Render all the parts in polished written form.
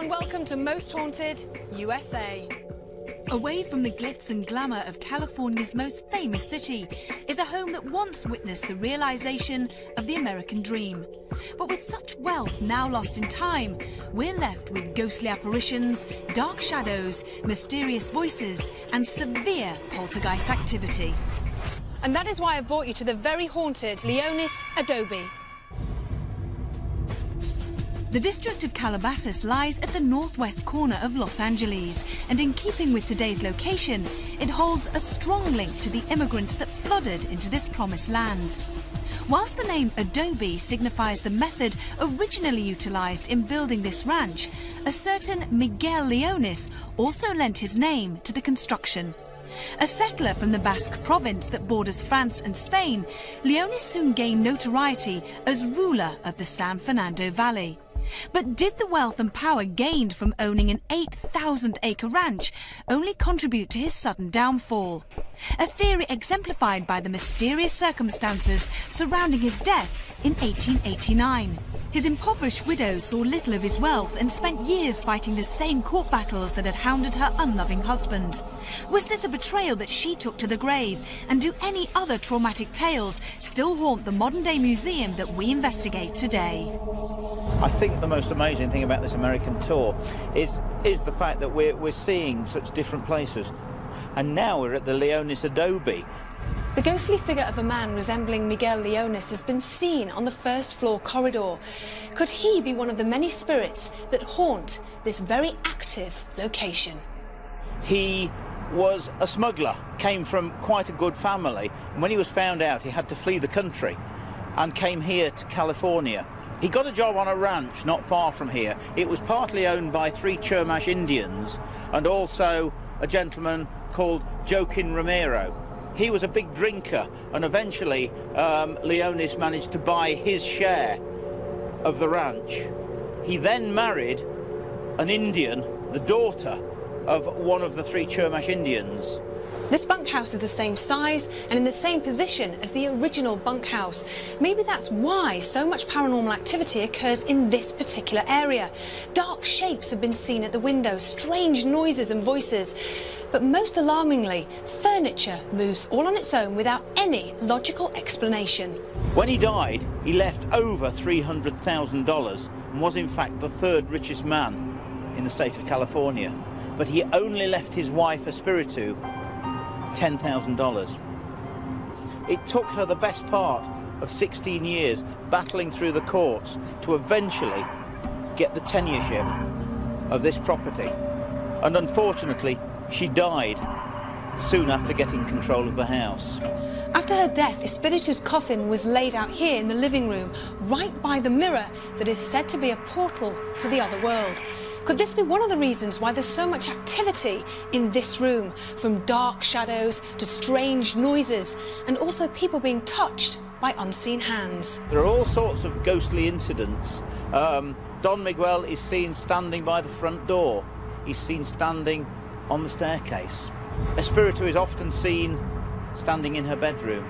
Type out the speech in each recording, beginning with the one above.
and welcome to Most Haunted USA. Away from the glitz and glamour of California's most famous city is a home that once witnessed the realization of the American dream. But with such wealth now lost in time, we're left with ghostly apparitions, dark shadows, mysterious voices, and severe poltergeist activity. And that is why I brought you to the very haunted Leonis, Adobe. The district of Calabasas lies at the northwest corner of Los Angeles, and in keeping with today's location, it holds a strong link to the immigrants that flooded into this promised land. Whilst the name Adobe signifies the method originally utilised in building this ranch, a certain Miguel Leonis also lent his name to the construction. A settler from the Basque province that borders France and Spain, Leonis soon gained notoriety as ruler of the San Fernando Valley. But did the wealth and power gained from owning an 8,000-acre ranch only contribute to his sudden downfall? A theory exemplified by the mysterious circumstances surrounding his death in 1889. His impoverished widow saw little of his wealth and spent years fighting the same court battles that had hounded her unloving husband. Was this a betrayal that she took to the grave? And do any other traumatic tales still haunt the modern-day museum that we investigate today? I think the most amazing thing about this American tour is the fact that we're seeing such different places. And now we're at the Leonis Adobe. The ghostly figure of a man resembling Miguel Leonis has been seen on the first-floor corridor. Could he be one of the many spirits that haunt this very active location? He was a smuggler, came from quite a good family, and when he was found out, he had to flee the country and came here to California. He got a job on a ranch not far from here. It was partly owned by 3 Chumash Indians and also a gentleman called Joaquin Romero. He was a big drinker, and eventually Leonis managed to buy his share of the ranch. He then married an Indian, the daughter of one of the 3 Chumash Indians. This bunkhouse is the same size and in the same position as the original bunkhouse. Maybe that's why so much paranormal activity occurs in this particular area. Dark shapes have been seen at the windows, strange noises and voices. But most alarmingly, furniture moves all on its own without any logical explanation. When he died, he left over $300,000 and was in fact the 3rd richest man in the state of California. But he only left his wife, Espiritu, $10,000. It took her the best part of 16 years battling through the courts to eventually get the tenureship of this property. And unfortunately, she died soon after getting control of the house. After her death, Espiritu's coffin was laid out here in the living room, right by the mirror that is said to be a portal to the other world. Could this be one of the reasons why there's so much activity in this room, from dark shadows to strange noises, and also people being touched by unseen hands? There are all sorts of ghostly incidents. Don Miguel is seen standing by the front door. He's seen standing on the staircase. Espiritu is often seen standing in her bedroom.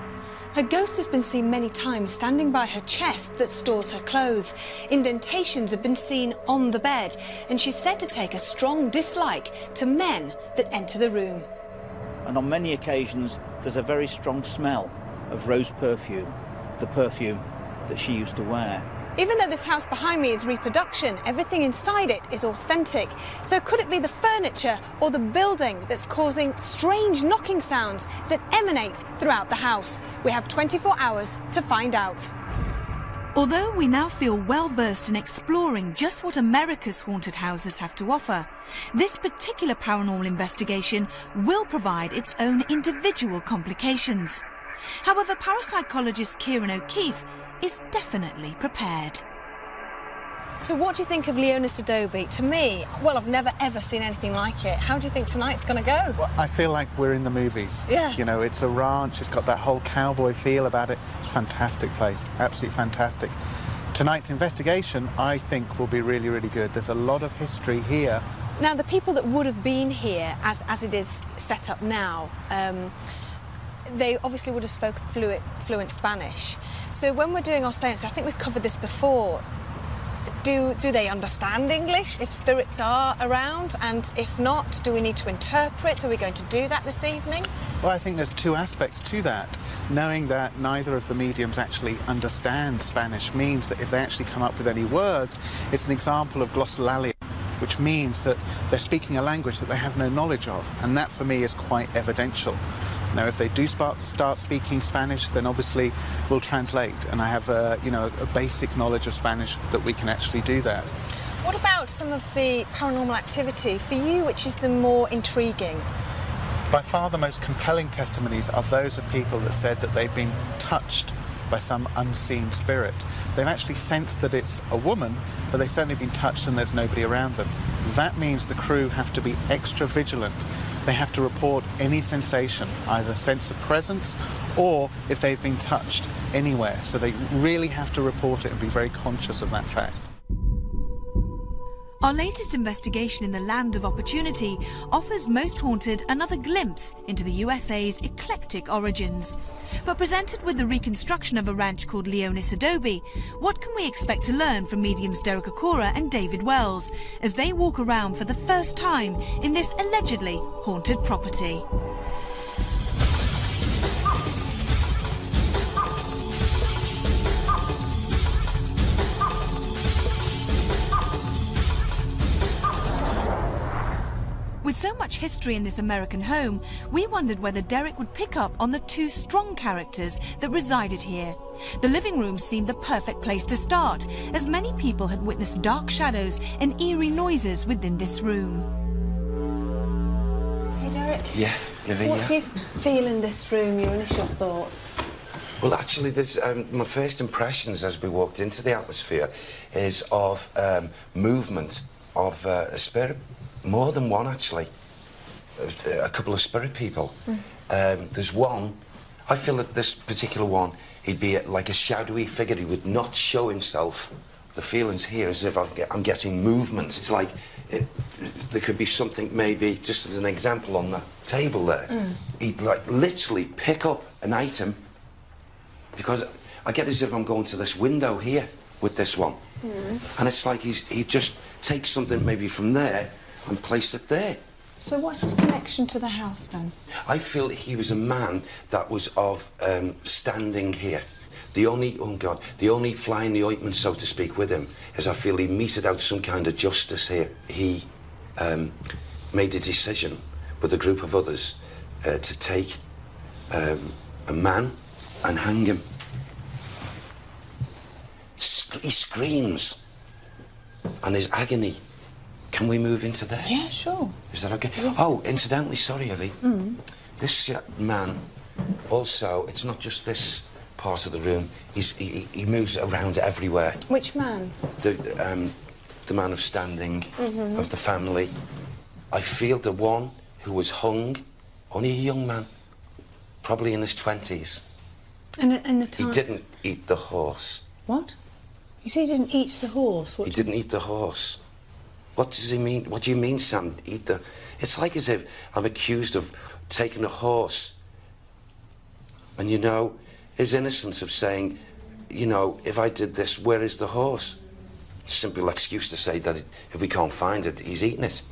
Her ghost has been seen many times standing by her chest that stores her clothes. Indentations have been seen on the bed, and she's said to take a strong dislike to men that enter the room. And on many occasions, there's a very strong smell of rose perfume, the perfume that she used to wear. Even though this house behind me is reproduction, everything inside it is authentic. So could it be the furniture or the building that's causing strange knocking sounds that emanate throughout the house? We have 24 hours to find out. Although we now feel well versed in exploring just what America's haunted houses have to offer, this particular paranormal investigation will provide its own individual complications. However, parapsychologist Kieran O'Keefe is definitely prepared. So what do you think of Leonis Adobe? To me, well, I've never ever seen anything like it. How do you think tonight's going to go? Well, I feel like we're in the movies. Yeah. You know, it's a ranch, it's got that whole cowboy feel about it. It's a fantastic place, absolutely fantastic. Tonight's investigation, I think, will be really, really good. There's a lot of history here. Now, the people that would have been here, as it is set up now, they obviously would have spoken fluent Spanish. So when we're doing our seance, I think we've covered this before, Do they understand English if spirits are around? And if not, do we need to interpret? Are we going to do that this evening? Well, I think there's two aspects to that. Knowing that neither of the mediums actually understand Spanish means that if they actually come up with any words, it's an example of glossolalia, which means that they're speaking a language that they have no knowledge of, and that for me is quite evidential. Now, if they do start speaking Spanish, then obviously we'll translate, and I have a basic knowledge of Spanish that we can actually do that. What about some of the paranormal activity for you, which is the more intriguing? By far the most compelling testimonies are those of people that said that they've been touched by some unseen spirit. They've actually sensed that it's a woman, but they've certainly been touched and there's nobody around them. That means the crew have to be extra vigilant. They have to report any sensation, either sense of presence or if they've been touched anywhere. So they really have to report it and be very conscious of that fact. Our latest investigation in the land of opportunity offers Most Haunted another glimpse into the USA's eclectic origins. But presented with the reconstruction of a ranch called Leonis, Adobe, what can we expect to learn from mediums Derek Okora and David Wells as they walk around for the first time in this allegedly haunted property? With so much history in this American home, we wondered whether Derek would pick up on the two strong characters that resided here. The living room seemed the perfect place to start, as many people had witnessed dark shadows and eerie noises within this room. Hey, Derek. Yeah, Livy, What do you feel in this room, your initial thoughts? Well, actually, there's, my first impressions as we walked into the atmosphere is of movement of a spirit. More than one, actually. A couple of spirit people. There's one, I feel that this particular one, he'd be like a shadowy figure. He would not show himself. The feelings here as if I'm getting movement. It's like there could be something, maybe, just as an example, on the table there. He'd like literally pick up an item, because I get as if I'm going to this window here with this one. And it's like he just takes something maybe from there and place it there. So what's his connection to the house, then? I feel he was a man that was of standing here. The only fly in the ointment, so to speak, with him is I feel he meted out some kind of justice here. He made a decision with a group of others to take a man and hang him. He screams, and his agony. Can we move into there? Yeah, sure. Is that okay? Yeah. Oh, incidentally, sorry, Evie. This man, also, it's not just this part of the room. He moves around everywhere. Which man? The man of standing, of the family. I feel the one who was hung, only a young man, probably in his 20s. And the time... He didn't eat the horse. What? You say he didn't eat the horse? He didn't eat the horse. What does he mean? What do you mean, Sam? Eat the... It's like as if I'm accused of taking a horse. And, you know, his innocence of saying, you know, if I did this, where is the horse? Simple excuse to say that if we can't find it, he's eaten it.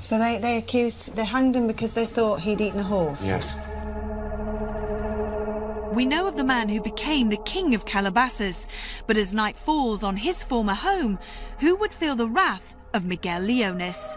So they hanged him because they thought he'd eaten a horse? Yes. We know of the man who became the king of Calabasas, but as night falls on his former home, who would feel the wrath of Miguel Leonis?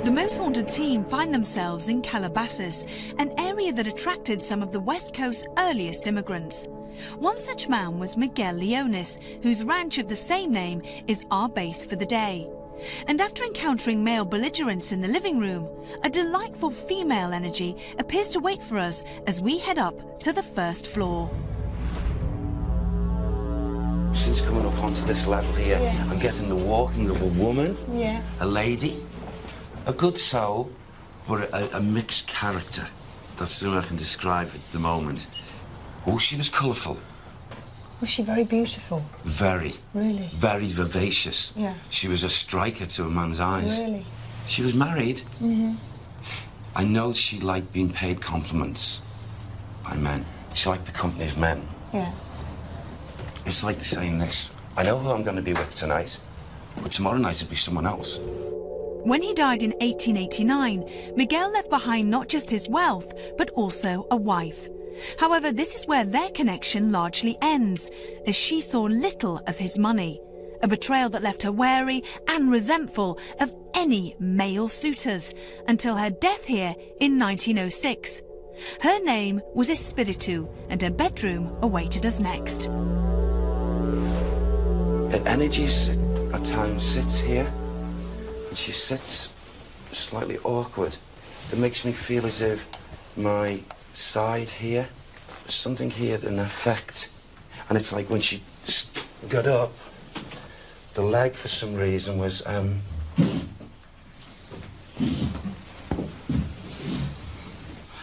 The Most Haunted team find themselves in Calabasas, an area that attracted some of the West Coast's earliest immigrants. One such man was Miguel Leonis, whose ranch of the same name is our base for the day. And after encountering male belligerents in the living room, a delightful female energy appears to wait for us as we head up to the first floor. Since coming up onto this level here, I'm getting the walking of a woman, Yeah. a lady, a good soul, but a mixed character. That's the way I can describe it at the moment. Oh, she was colourful. Was she very beautiful? Very. Really? Very vivacious. Yeah. She was a striker to a man's eyes. Really? She was married. I know she liked being paid compliments by men. She liked the company of men. Yeah. It's like saying this. I know who I'm going to be with tonight, but tomorrow night it'll be someone else. When he died in 1889, Miguel left behind not just his wealth, but also a wife. However, this is where their connection largely ends, as she saw little of his money. A betrayal that left her wary and resentful of any male suitors, until her death here in 1906. Her name was Espiritu, and her bedroom awaited us next. Her energy at times sits here, and she sits slightly awkward. It makes me feel as if my side here, something here in effect. And it's like when she got up, the leg for some reason was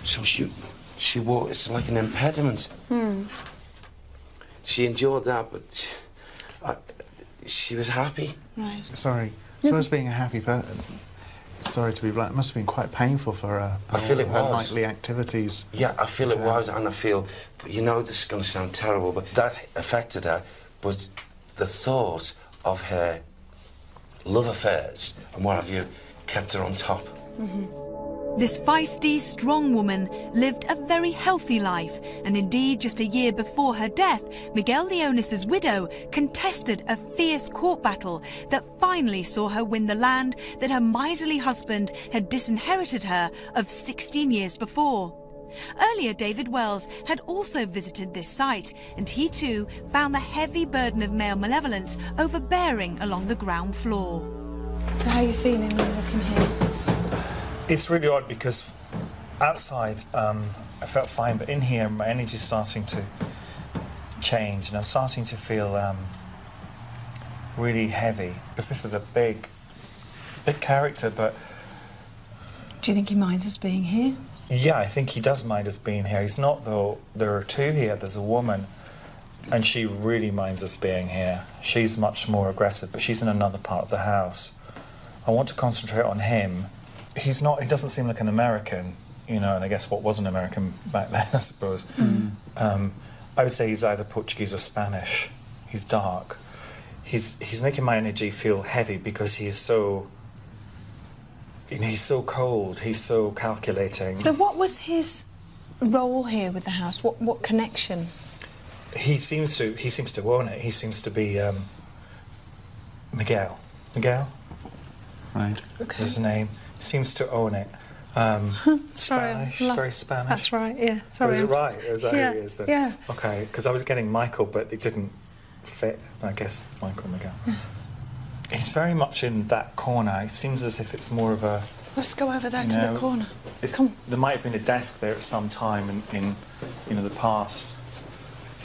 so she walked, it's like an impediment. She endured that, but she was happy. Right. Sorry. As well as being a happy person, sorry to be blunt, it must have been quite painful for her. I feel it her was. nightly activities. Yeah, I feel it was, and I feel, you know, this is going to sound terrible, but that affected her. But the thought of her love affairs and what have you kept her on top. This feisty, strong woman lived a very healthy life, and indeed just a year before her death, Miguel Leonis' widow contested a fierce court battle that finally saw her win the land that her miserly husband had disinherited her of 16 years before. Earlier, David Wells had also visited this site, and he too found the heavy burden of male malevolence overbearing along the ground floor. So how are you feeling when you're looking here? It's really odd because outside I felt fine, but in here my energy's starting to change, and I'm starting to feel really heavy, because this is a big character. But Do you think he minds us being here? yeah, I think he does mind us being here. He's not, though. There are two here. There's a woman, and she really minds us being here. She's much more aggressive, but she's in another part of the house. I want to concentrate on him. He doesn't seem like an American, you know, and I guess what was an American back then, I suppose. I would say he's either Portuguese or Spanish. He's dark. He's making my energy feel heavy because he is so, you know, he's so cold, he's so calculating. So what was his role here with the house? What connection? He seems to own it. He seems to be Miguel. Miguel? Right. Okay. His name. Seems to own it. Spanish, very Spanish. That's right, yeah. Sorry. Is it right? Is that yeah, who he is then? Yeah. Okay, because I was getting Michael, but it didn't fit, I guess, Michael Miguel. Yeah. He's very much in that corner. It seems as if it's more of a... Let's go over there to the corner. Come. There might have been a desk there at some time in you know, the past.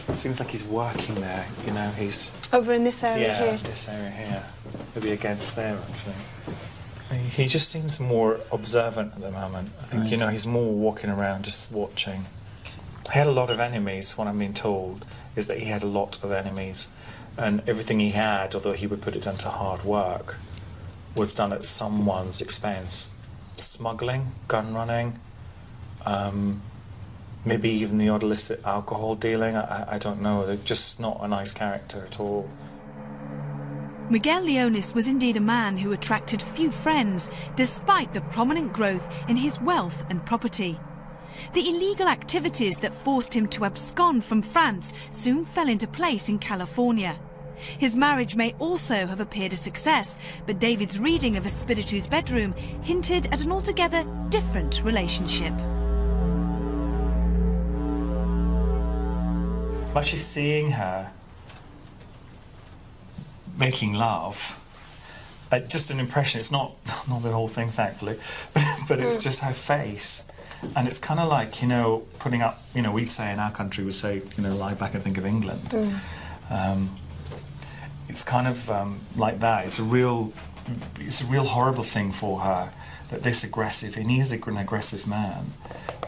It seems like he's working there, you know, he's... Over in this area here? This area here. Maybe against there, actually. He just seems more observant at the moment. I think, you know, he's more walking around just watching. He had a lot of enemies. What I'm being told is that he had a lot of enemies, and everything he had, although he would put it down to hard work, was done at someone's expense. Smuggling, gun running, maybe even the odd illicit alcohol dealing. I don't know. They're just not a nice character at all. Miguel Leonis was indeed a man who attracted few friends, despite the prominent growth in his wealth and property. The illegal activities that forced him to abscond from France soon fell into place in California. His marriage may also have appeared a success, but David's reading of Espiritu's bedroom hinted at an altogether different relationship. I'm actually seeing her making love. Just an impression. It's not the whole thing, thankfully, but it's just her face. And it's kind of like, you know, putting up, you know, we'd say in our country, we'd say, you know, lie back and think of England. It's kind of like that. It's a real horrible thing for her that this aggressive, and he is an aggressive man,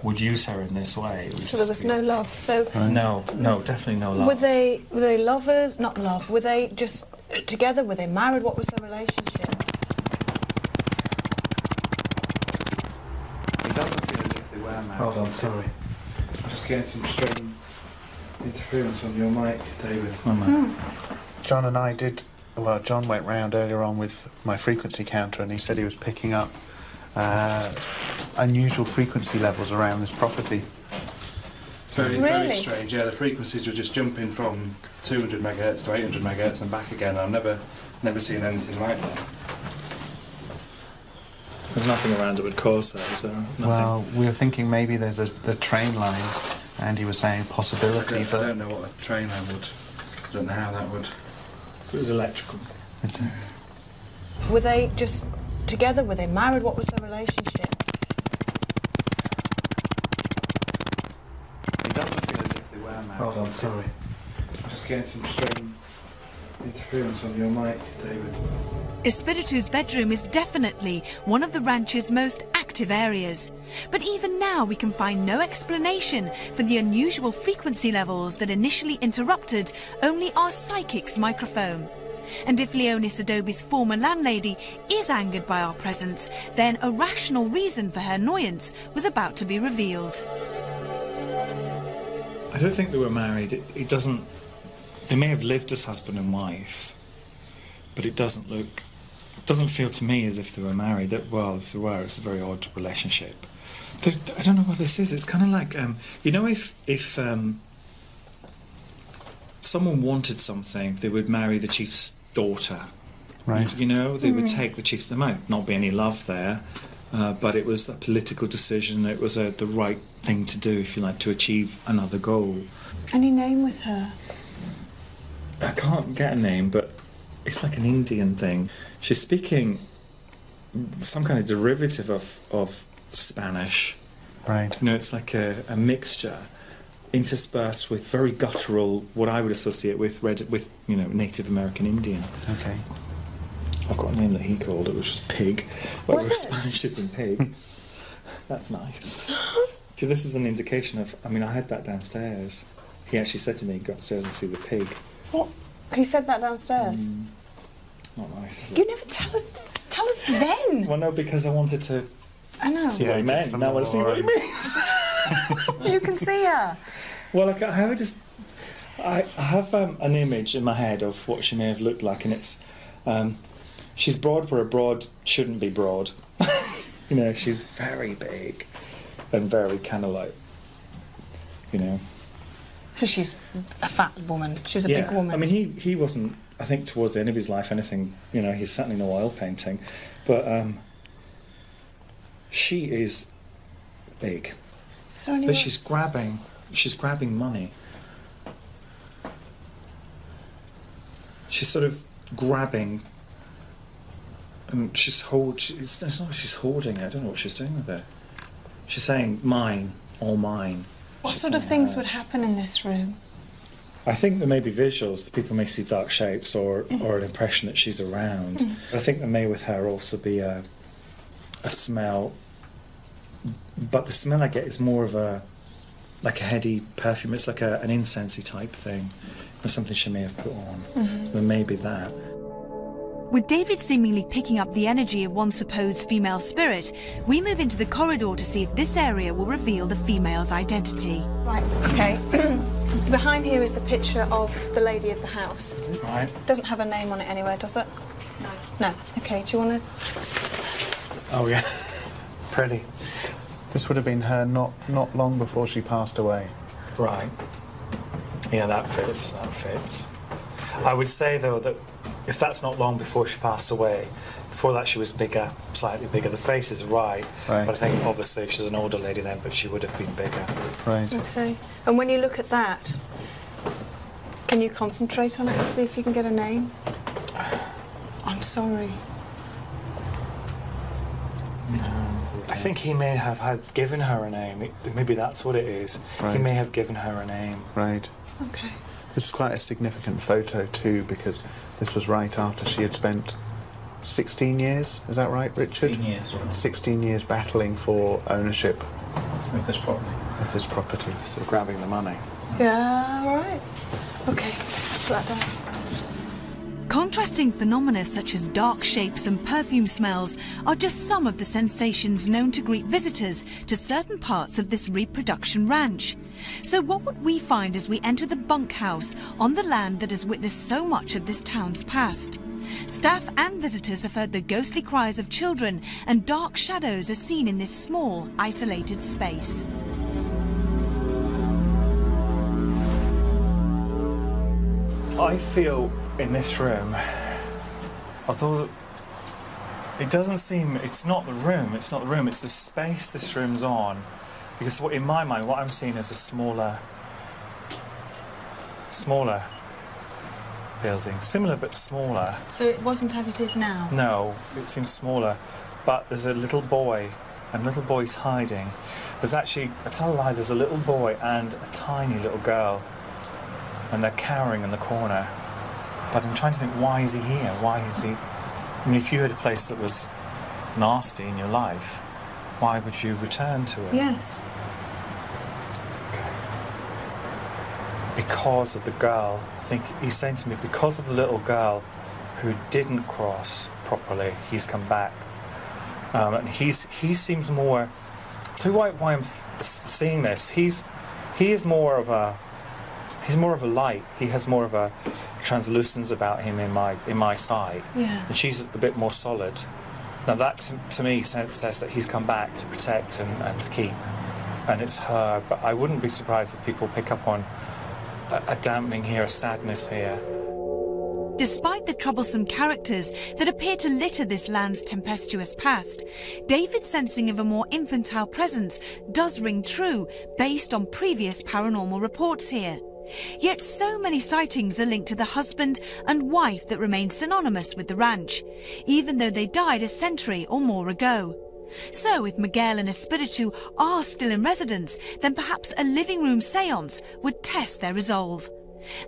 would use her in this way. It So there was no love. So no, definitely no love. were they lovers? Not love. Were they just together? Were they married? What was their relationship? It doesn't feel as if they were married. Hold on, sorry. I'm just getting some strange interference on your mic, David. John and I did. Well, John went round earlier on with my frequency counter, and he said he was picking up unusual frequency levels around this property. Very strange. Yeah, the frequencies were just jumping from 200 megahertz to 800 megahertz and back again. I've never seen anything like that. There's nothing around that would cause that, is there? Nothing. Well, we were thinking maybe there's the train line, and he was saying possibility. I don't know what a train line would. I don't know how that would. It was electrical. Were they just together? Were they married? What was their relationship? It doesn't feel as if they were married. Hold on, sorry. I'm just getting some strange interference on your mic, David. Espiritu's bedroom is definitely one of the ranch's most active areas. But even now we can find no explanation for the unusual frequency levels that initially interrupted only our psychic's microphone. And if Leonis Adobe's former landlady is angered by our presence, then a rational reason for her annoyance was about to be revealed. I don't think they were married. It doesn't... They may have lived as husband and wife, but it doesn't feel to me as if they were married. Well, if they were, it's a very odd relationship. I don't know what this is. It's kind of like, you know, if someone wanted something, they would marry the chief's daughter. Right. You know, they would take the chief's... There might not be any love there, but it was a political decision. It was the right thing to do, if you like, to achieve another goal. Any name with her? I can't get a name, but it's like an Indian thing. She's speaking some kind of derivative of Spanish. Right. You know, it's like a mixture interspersed with very guttural, what I would associate with Native American Indian. Okay. I've got a name that he called it, which was pig. Was it? Spanish is in pig. That's nice. So this is an indication of... I mean, I had that downstairs. He actually said to me, go upstairs and see the pig. What? He said that downstairs? Not nice, is it? You never tell us then! Well, no, because I wanted to I know. see what he meant. Now I want to see what he means. You can see her. Well, I have an image in my head of what she may have looked like, and it's... she's broad where a broad shouldn't be broad. You know, she's very big and very kind of like, you know... So she's a fat woman. She's a big woman. I mean, he wasn't, I think, towards the end of his life, anything, you know, he's certainly no oil painting. But she is big. Is there any But way- she's grabbing money. She's sort of grabbing, and it's not like she's hoarding it. I don't know what she's doing with it. She's saying, mine, all mine. What She's sort of saying things hers. would happen in this room? I think there may be visuals. People may see dark shapes or an impression that she's around. I think there may with her also be a smell, but the smell I get is more of a heady perfume. It's like an incensey type thing, or something she may have put on. There may be that. With David seemingly picking up the energy of one supposed female spirit, we move into the corridor to see if this area will reveal the female's identity. Right, okay. Behind here is the picture of the lady of the house. Right. Doesn't have a name on it anywhere, does it? No. No. Okay, do you want to... Oh yeah. Pretty. This would have been her not long before she passed away. Right. Yeah, that fits. I would say though that if that's not long before she passed away, before that she was bigger, slightly bigger. The face is right. Right. But I think obviously she's an older lady then, but she would have been bigger. Right. Okay. And when you look at that, can you concentrate on it and see if you can get a name? I'm sorry. I think he may have given her a name. Maybe that's what it is. Right. He may have given her a name. Right. Okay. This is quite a significant photo too, because this was right after she had spent 16 years, is that right, Richard? 16 years. 16 years battling for ownership With this property. of this property, so grabbing the money. Yeah, all right. OK, put that down. Contrasting phenomena such as dark shapes and perfume smells are just some of the sensations known to greet visitors to certain parts of this reproduction ranch. So what would we find as we enter the bunkhouse on the land that has witnessed so much of this town's past? Staff and visitors have heard the ghostly cries of children, and dark shadows are seen in this small, isolated space. I feel in this room, although it doesn't seem, it's not the room, it's the space this room's on. Because in my mind, what I'm seeing is a smaller building. Similar but smaller. So it wasn't as it is now? No, it seems smaller. But there's a little boy, and little boy's hiding. There's actually, I tell a lie, there's a little boy and a tiny little girl. And they're cowering in the corner. But I'm trying to think, why is he here? Why is he... I mean, if you had a place that was nasty in your life, why would you return to it? Yes. Okay. Because of the girl. I think he's saying to me, because of the little girl who didn't cross properly, he's come back. And he seems more... So why I'm seeing this, he is more of a... He's more of a light. He has more of a translucence about him in my sight. Yeah. And she's a bit more solid. Now that to me says that he's come back to protect and to keep. And it's her. But I wouldn't be surprised if people pick up on a dampening here, a sadness here. Despite the troublesome characters that appear to litter this land's tempestuous past, David's sensing of a more infantile presence does ring true based on previous paranormal reports here. Yet so many sightings are linked to the husband and wife that remain synonymous with the ranch, even though they died a century or more ago. So if Miguel and Espiritu are still in residence, then perhaps a living room séance would test their resolve.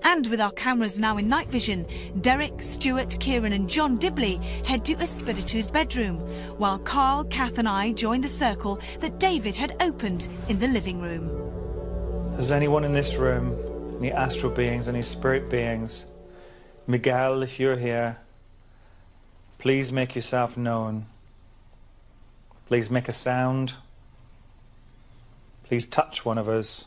And with our cameras now in night vision, Derek, Stuart, Kieran and John Dibley head to Espiritu's bedroom, while Carl, Kath and I join the circle that David had opened in the living room. If there's anyone in this room, any astral beings, any spirit beings, Miguel, if you're here, please make yourself known. Please make a sound. Please touch one of us.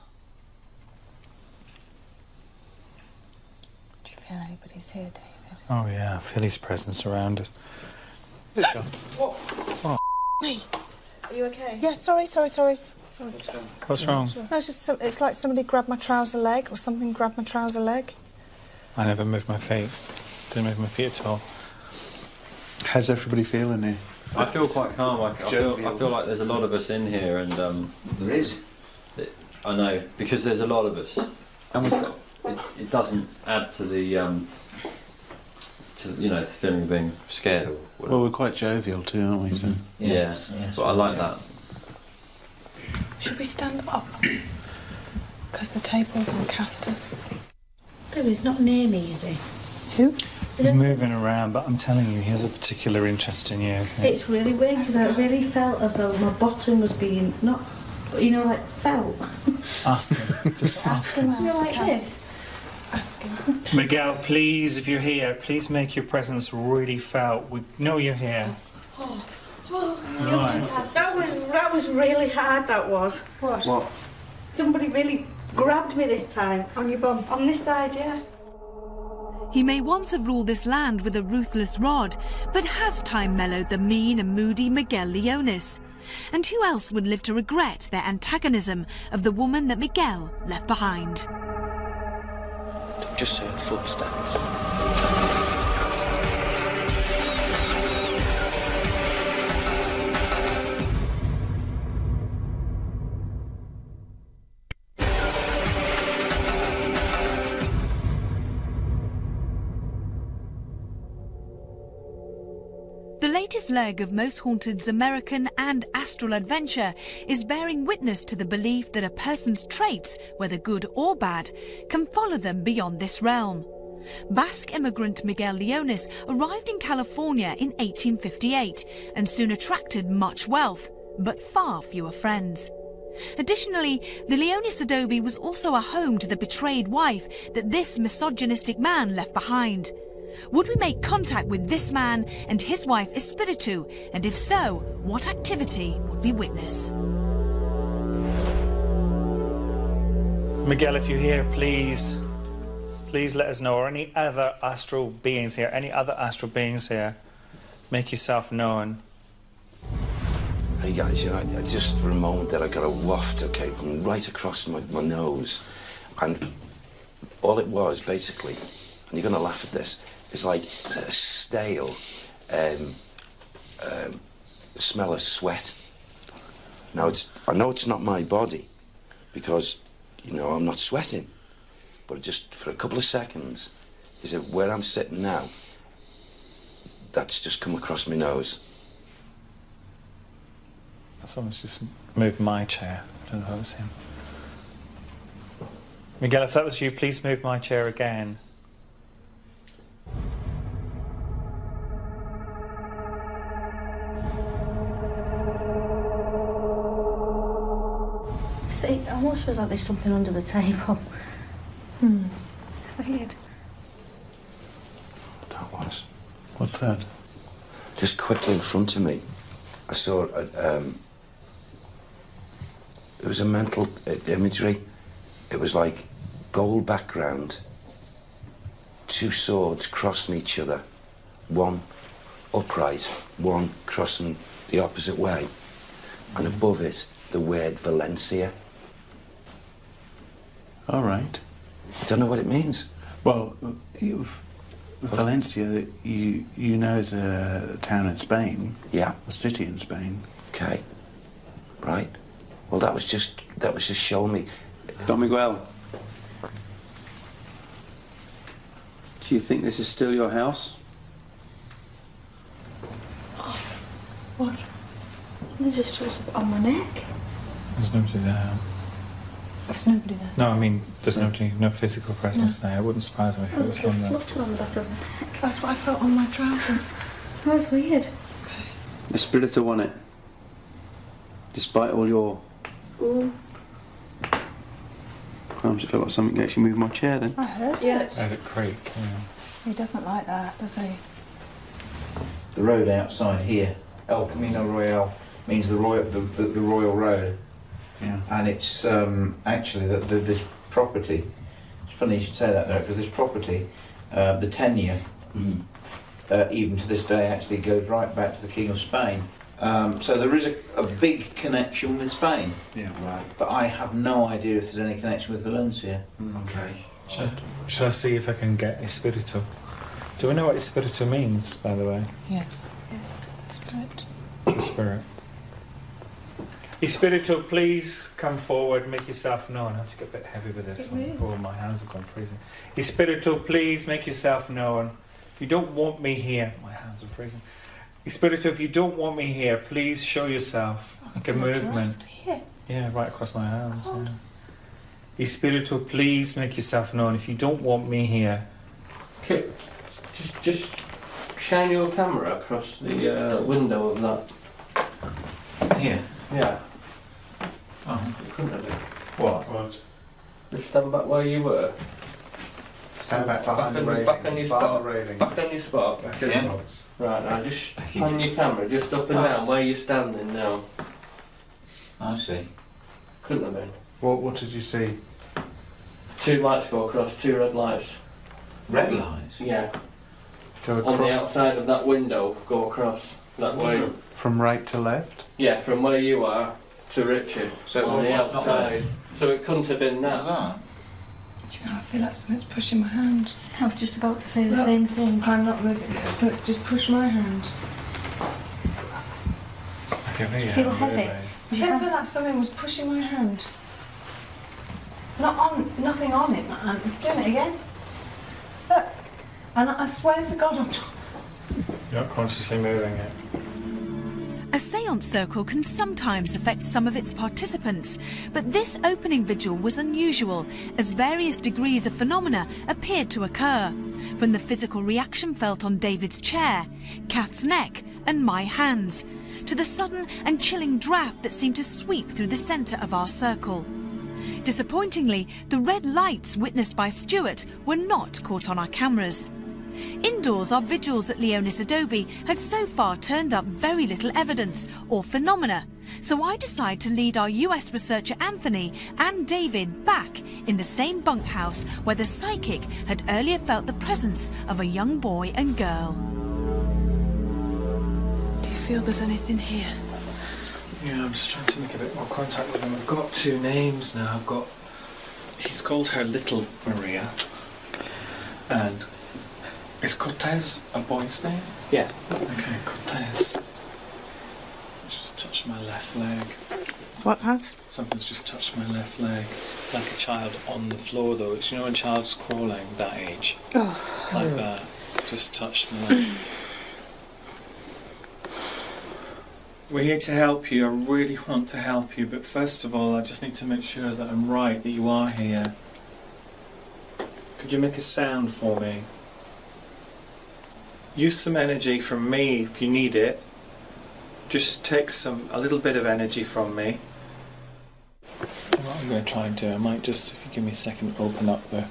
Do you feel anybody's here, David? Oh yeah, I feel his presence around us. What? Me? Are you okay? Yeah, sorry. What's wrong? No, it's like somebody grabbed my trouser leg, or something grabbed my trouser leg. I never moved my feet. Didn't move my feet at all. How's everybody feeling here? I feel quite calm. I feel like there's a lot of us in here, and There is. I know, because there's a lot of us. It doesn't add to the the feeling of being scared or whatever. Well, we're quite jovial too, aren't we? So. Yeah, but I like that. Should we stand up? Because the table's on casters. He's not near me, is he? Who? He's moving around, but I'm telling you, he has a particular interest in you. It's really weird because I really felt as though my bottom was being like felt. Ask him. Just ask him. You're like this. Ask him. Miguel, please, if you're here, please make your presence really felt. We know you're here. Right. That was really hard. That was. What? Somebody really grabbed me this time. On your bum? On this side, yeah. He may once have ruled this land with a ruthless rod, but has time mellowed the mean and moody Miguel Leonis? And who else would live to regret their antagonism of the woman that Miguel left behind? Just heard footsteps. The latest leg of Most Haunted's American and astral adventure is bearing witness to the belief that a person's traits, whether good or bad, can follow them beyond this realm. Basque immigrant Miguel Leonis arrived in California in 1858 and soon attracted much wealth, but far fewer friends. Additionally, the Leonis Adobe was also a home to the betrayed wife that this misogynistic man left behind. Would we make contact with this man and his wife Espiritu, and if so, what activity would we witness? Miguel, if you're here, please let us know, or any other astral beings here, make yourself known. Hey guys, you know, just for a moment there I got a waft, okay, from right across my nose, and all it was basically, and you're going to laugh at this, it's like a stale smell of sweat. Now I know it's not my body, because, you know, I'm not sweating, but just for a couple of seconds, is it where I'm sitting now, that's just come across my nose. Someone's just moved my chair. I don't know if it was him. Miguel, if that was you, please move my chair again. See, it almost feels like there's something under the table. It's weird. That was. What's that? Just quickly in front of me, I saw it was a mental imagery. It was like gold background, two swords crossing each other, one upright, one crossing the opposite way, and above it, the word Valencia. All right. I don't know what it means. Well, Valencia, you know, is a town in Spain. Yeah. A city in Spain. Okay. Right. Well, that was just showing me. Don Miguel, do you think this is still your house? What? There's just tools on my neck. There's nobody there. There's nobody there. No, I mean, there's no physical presence there. It wouldn't surprise me if it was There's him a there. flutter on the back of my neck. That's what I felt on my trousers. That's weird. The spirit on it. Despite all your crimes, I felt like something actually moved my chair then. I heard it. I heard it creak, yeah. He doesn't like that, does he? The road outside here, El Camino Royal, means the royal road. Yeah. And it's actually this property. It's funny you should say that, though, because this property, the tenure, even to this day, actually goes right back to the King of Spain. So there is a big connection with Spain. Yeah. Right. But I have no idea if there's any connection with Valencia. Okay. Shall I see if I can get Espiritu? Do we know what Espiritu means, by the way? Yes. Spirit. The spirit. Espiritu, please come forward, make yourself known. I have to get a bit heavy with this one. Oh, my hands have gone freezing. Espiritu, please make yourself known. If you don't want me here, my hands are freezing. Espiritu, if you don't want me here, please show yourself. Make a movement. Here. Yeah, right across my hands. Yeah. Espiritu, please make yourself known. If you don't want me here. Okay, just shine your camera across the window of that. Here? Yeah. Oh. You couldn't have done. What? Just stand back where you were. Stand back behind the railing. Back on your spot. the railing. Back on your spot. Back in Yeah. the box. Right, now just pan your camera just up and down where you're standing now. I see. Couldn't have been. What did you see? Two lights go across, two red lights. Red lights? Yeah. Go On the across outside of that window, go across that way. from right to left? Yeah, from where you are to Richard. So it on was the what's not outside. So it couldn't have been that. that? Do you know, I feel like something's pushing my hand. I was just about to say the same thing. I'm not moving. So it just pushed my hand. Okay, Do you feel heavy? I don't feel like something was pushing my hand. Nothing on it, man. I'm doing it again. Look. And I swear to God I'm not. You're not consciously moving it. A séance circle can sometimes affect some of its participants, but this opening vigil was unusual as various degrees of phenomena appeared to occur, from the physical reaction felt on David's chair, Kath's neck and my hands, to the sudden and chilling draft that seemed to sweep through the centre of our circle. Disappointingly, the red lights witnessed by Stuart were not caught on our cameras. Indoors, our vigils at Leonis Adobe had so far turned up very little evidence or phenomena, so I decided to lead our US researcher Anthony and David back in the same bunkhouse where the psychic had earlier felt the presence of a young boy and girl. Do you feel there's anything here? Yeah, I'm just trying to make a bit more contact with him. I've got two names now. He's called her Little Maria, and is Cortez a boy's name? Yeah. Okay, Cortez. Just touched my left leg. What has? Something's just touched my left leg. Like a child on the floor though. It's, you know, when a child's crawling that age. Oh. Like that. Just touched my leg. We're here to help you. I really want to help you, but first of all I just need to make sure that I'm right, that you are here. Could you make a sound for me? Use some energy from me if you need it. Just take a little bit of energy from me. What I'm going to try and do, I might just, if you give me a second, open up the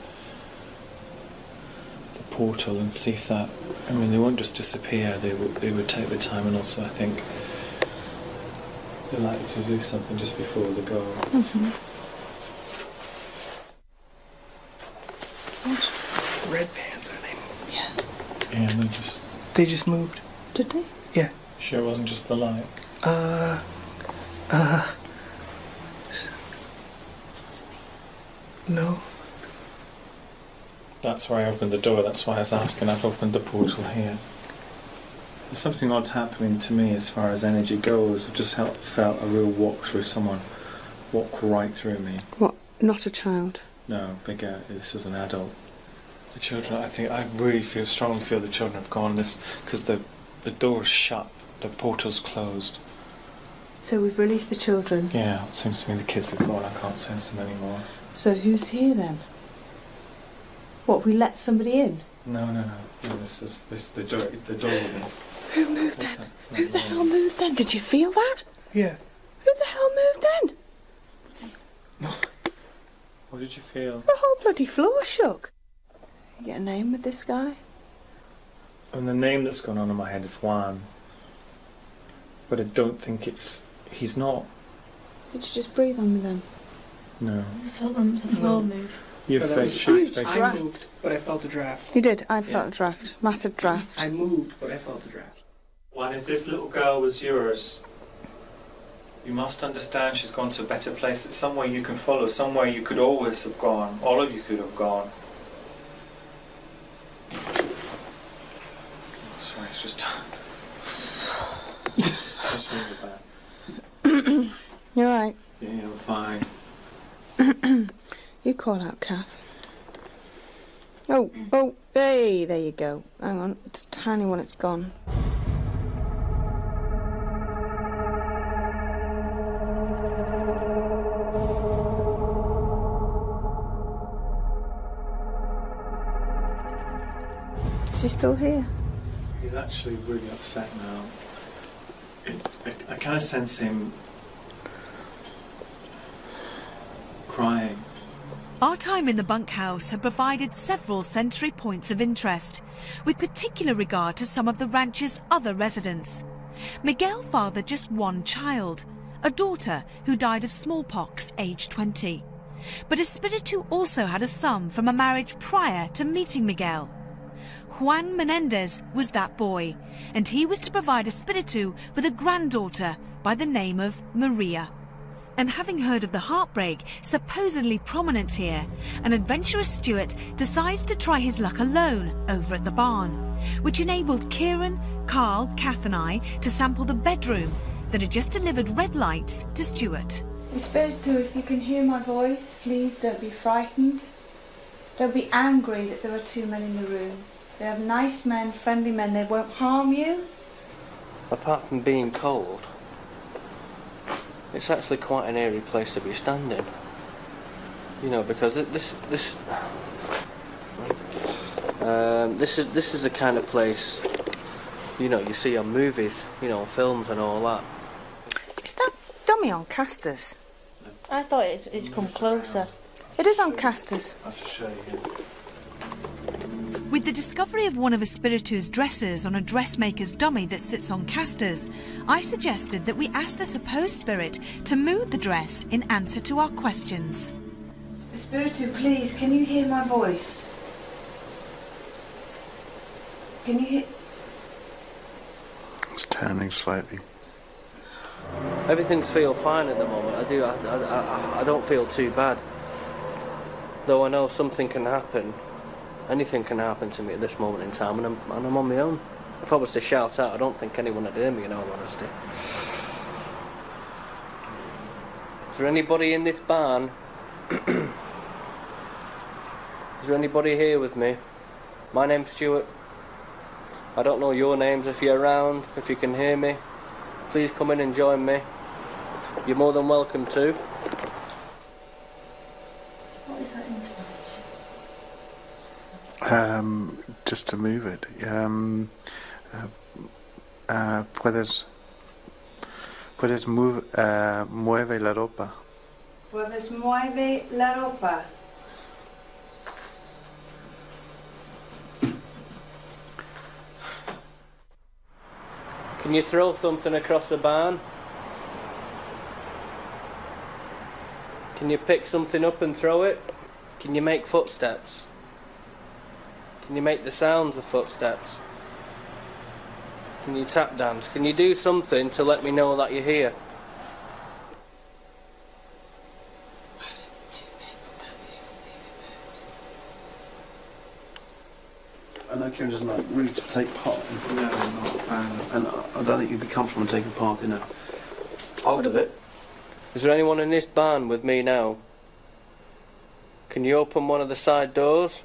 portal and see if that, I mean, they won't just disappear, they would take the time, and also I think they're likely to do something just before they go. What? Red pants, are they? Yeah. Yeah, and They just moved. Did they? Yeah. Sure it wasn't just the light? No. That's why I opened the door, that's why I was asking. I've opened the portal here. There's something odd happening to me as far as energy goes. I've just felt a real walk through someone. Walk right through me. What? Not a child? No, bigger. This was an adult. The children, I really strongly feel the children have gone this, because the door's shut, the portal's closed. So we've released the children? Yeah, it seems to me the kids have gone, I can't sense them anymore. So who's here then? What, we let somebody in? No, the door. Who moved then? Who the hell moved then? Did you feel that? Yeah. Who the hell moved then? What did you feel? The whole bloody floor shook. You get a name with this guy? And the name that's gone on in my head is Juan. But I don't think he's not. Did you just breathe on me then? No. I felt the floor move. I moved, but I felt a draft. You did? I felt a draft. Massive draft. I moved, but I felt a draft. Juan, if this little girl was yours, you must understand she's gone to a better place. It's somewhere you can follow, somewhere you could always have gone. All of you could have gone. Sorry, it's just touched me in the back. You're right. Yeah, I'm fine. You call out, Kath. Oh, hey, there you go. Hang on, it's a tiny one, it's gone. Is he still here? He's actually really upset now. I kind of sense him crying. Our time in the bunkhouse had provided several sensory points of interest, with particular regard to some of the ranch's other residents. Miguel fathered just one child, a daughter who died of smallpox aged 20. But Espiritu also had a son from a marriage prior to meeting Miguel. Juan Menendez was that boy, and he was to provide Espiritu with a granddaughter by the name of Maria. And having heard of the heartbreak supposedly prominent here, an adventurous Stuart decides to try his luck alone over at the barn, which enabled Kieran, Carl, Kath and I to sample the bedroom that had just delivered red lights to Stuart. Espiritu, if you can hear my voice, please don't be frightened. Don't be angry that there are two men in the room. They are nice men, friendly men, they won't harm you. Apart from being cold. It's actually quite an eerie place to be standing. You know, because this is the kind of place, you know, you see on movies, you know, films and all that. Is that dummy on casters? I thought it'd come closer. It is on casters. I'll just show you. With the discovery of one of Espiritu's dresses on a dressmaker's dummy that sits on casters, I suggested that we ask the supposed spirit to move the dress in answer to our questions. Espiritu, please, can you hear my voice? Can you hear? It's turning slightly. Everything's feel fine at the moment. I don't feel too bad. Though I know something can happen. Anything can happen to me at this moment in time, and I'm on my own. If I was to shout out, I don't think anyone would hear me, in all honesty. Is there anybody in this barn? Is there anybody here with me? My name's Stuart. I don't know your names. If you're around, if you can hear me, please come in and join me. You're more than welcome to. What is that in Spanish? Just to move it. Puedes mueve la ropa. Puedes mueve la ropa. Can you throw something across the barn? Can you pick something up and throw it? Can you make footsteps? Can you make the sounds of footsteps? Can you tap dance? Can you do something to let me know that you're here? I know Kieran doesn't like really to take part in. No, I'm not a fan. And I don't think you'd be comfortable taking part in a part of it. Is there anyone in this barn with me now? Can you open one of the side doors?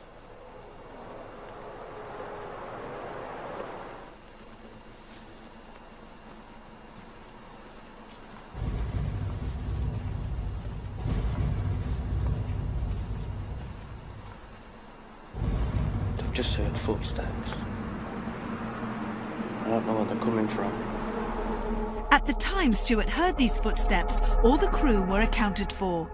I've just heard footsteps. I don't know where they're coming from. At the time Stuart heard these footsteps, all the crew were accounted for.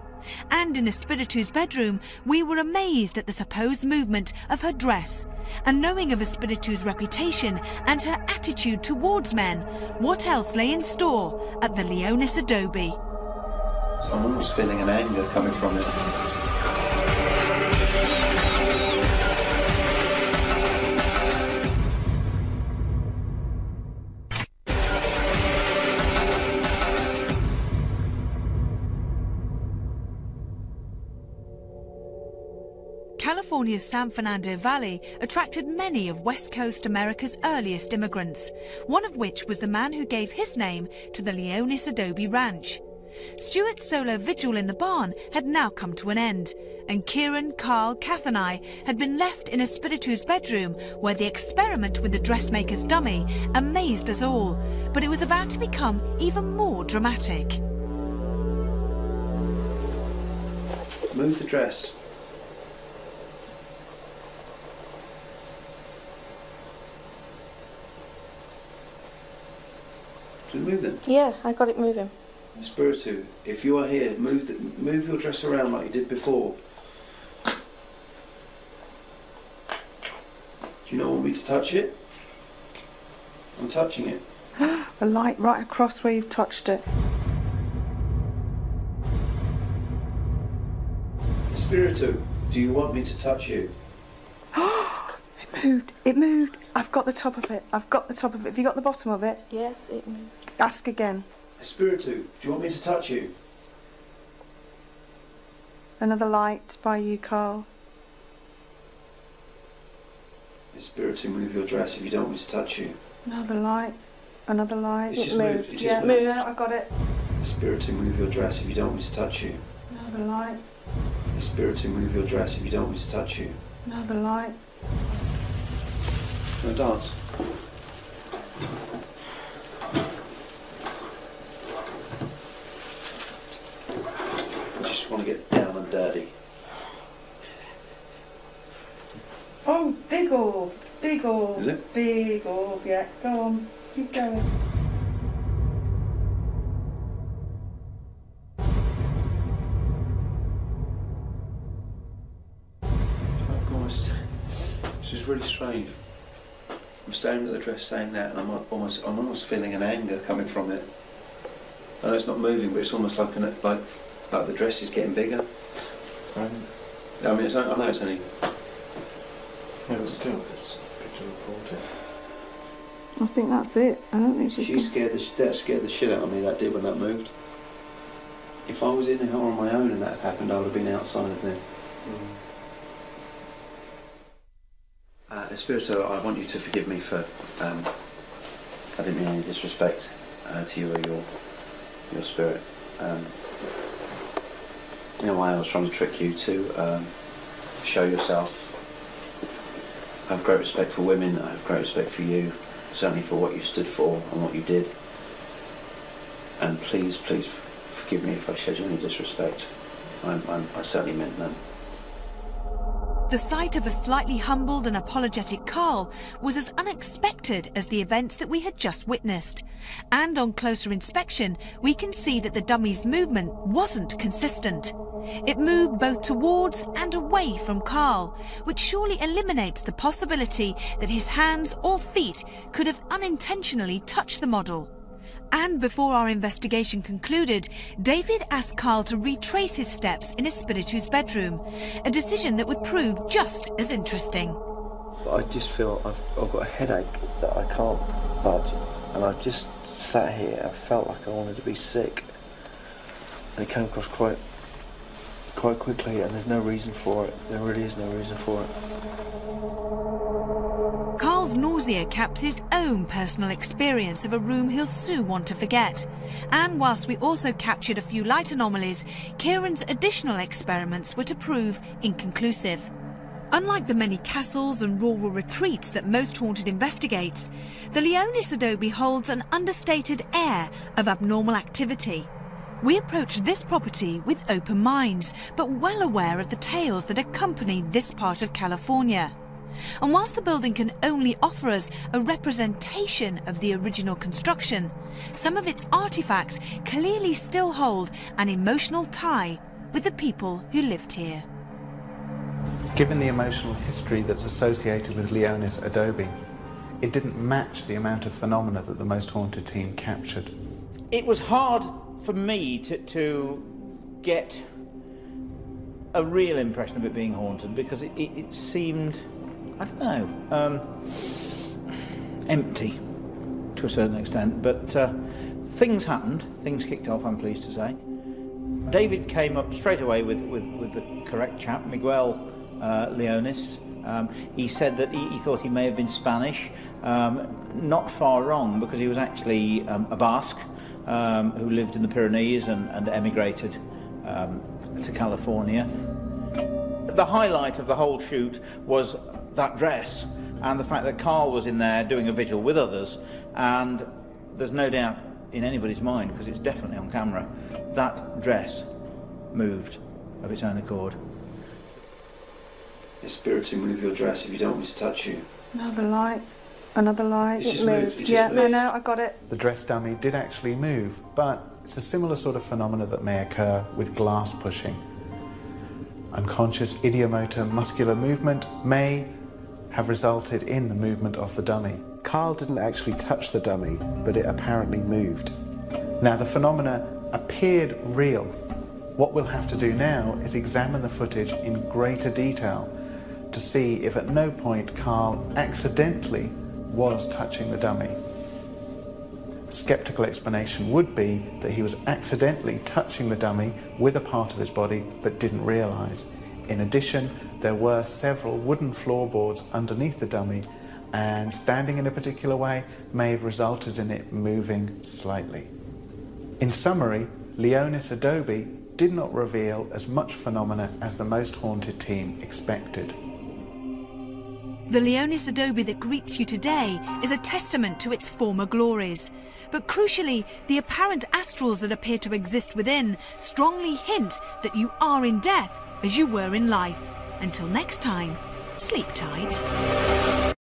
And in Espiritu's bedroom, we were amazed at the supposed movement of her dress. And knowing of Espiritu's reputation and her attitude towards men, what else lay in store at the Leonis Adobe? I'm almost feeling an anger coming from it. California's San Fernando Valley attracted many of West Coast America's earliest immigrants, one of which was the man who gave his name to the Leonis Adobe Ranch. Stuart's solo vigil in the barn had now come to an end, and Kieran, Carl, Kath and I had been left in Espiritu's bedroom where the experiment with the dressmaker's dummy amazed us all, but it was about to become even more dramatic. Move the dress. Did it move then? Yeah, I got it moving. Espiritu, if you are here, move your dress around like you did before. Do you not want me to touch it? I'm touching it. A light right across where you've touched it. Espiritu, do you want me to touch you? It moved. It moved. I've got the top of it. I've got the top of it. Have you got the bottom of it? Yes, it moved. Ask again. Espiritu, do you want me to touch you? Another light by you, Carl. Espiritu, move your dress if you don't want me to touch you. Another light. Another light. It's just moved. It Yeah, just moved. I got it. Espiritu, move your dress if you don't want me to touch you. Another light. Espiritu, move your dress if you don't want me to touch you. Another light. Can I dance? just want to get down and dirty. Oh, big orb. Big orb. Is it? Big orb, yeah. Go on. Keep going. This is really strange. I'm staring at the dress saying that, and I'm almost feeling an anger coming from it. I know it's not moving, but it's almost like the dress is getting bigger. I mean, I know it's only. Yeah, but still, it's a picture reported. I think that's it. I don't think That scared the shit out of me. That did when that moved. If I was in here on my own and that had happened, I would have been outside of there. Espirito, I want you to forgive me for. I didn't mean any disrespect to you or your spirit. You know why I was trying to trick you to show yourself. I have great respect for women. I have great respect for you, certainly for what you stood for and what you did. And please, please forgive me if I showed you any disrespect. I certainly meant none. The sight of a slightly humbled and apologetic Carl was as unexpected as the events that we had just witnessed. And on closer inspection, we can see that the dummy's movement wasn't consistent. It moved both towards and away from Carl, which surely eliminates the possibility that his hands or feet could have unintentionally touched the model. And before our investigation concluded, David asked Carl to retrace his steps in Espiritu's bedroom, a decision that would prove just as interesting. I just feel I've got a headache that I can't budge, and I've just sat here. I felt like I wanted to be sick, and it came across quite quickly, and there's no reason for it. There really is no reason for it. Carl's nausea caps his own personal experience of a room he'll soon want to forget. And whilst we also captured a few light anomalies, Kieran's additional experiments were to prove inconclusive. Unlike the many castles and rural retreats that Most Haunted investigates, the Leonis Adobe holds an understated air of abnormal activity. We approached this property with open minds, but well aware of the tales that accompany this part of California. And whilst the building can only offer us a representation of the original construction, some of its artefacts clearly still hold an emotional tie with the people who lived here. Given the emotional history that's associated with Leonis Adobe, it didn't match the amount of phenomena that the Most Haunted team captured. It was hard for me to get a real impression of it being haunted, because it seemed, I don't know, empty to a certain extent. But things happened, things kicked off, I'm pleased to say. David came up straight away with the correct chap, Miguel Leonis. He said that he thought he may have been Spanish. Not far wrong, because he was actually a Basque who lived in the Pyrenees and emigrated to California. The highlight of the whole shoot was that dress, and the fact that Carl was in there doing a vigil with others, and there's no doubt in anybody's mind, because it's definitely on camera, that dress moved of its own accord. It's spirit to move your dress if you don't want me to touch you. Another light. Another light. It's It just moved. moved. Yeah, no, I got it. The dress dummy did actually move, but it's a similar sort of phenomena that may occur with glass pushing. Unconscious ideomotor muscular movement may have resulted in the movement of the dummy. Carl didn't actually touch the dummy, but it apparently moved. Now, the phenomena appeared real. What we'll have to do now is examine the footage in greater detail to see if at no point Carl accidentally was touching the dummy. A skeptical explanation would be that he was accidentally touching the dummy with a part of his body but didn't realise. In addition, there were several wooden floorboards underneath the dummy, and standing in a particular way may have resulted in it moving slightly. In summary, Leonis Adobe did not reveal as much phenomena as the Most Haunted team expected. The Leonis Adobe that greets you today is a testament to its former glories. But crucially, the apparent astrals that appear to exist within strongly hint that you are in death as you were in life. Until next time, sleep tight.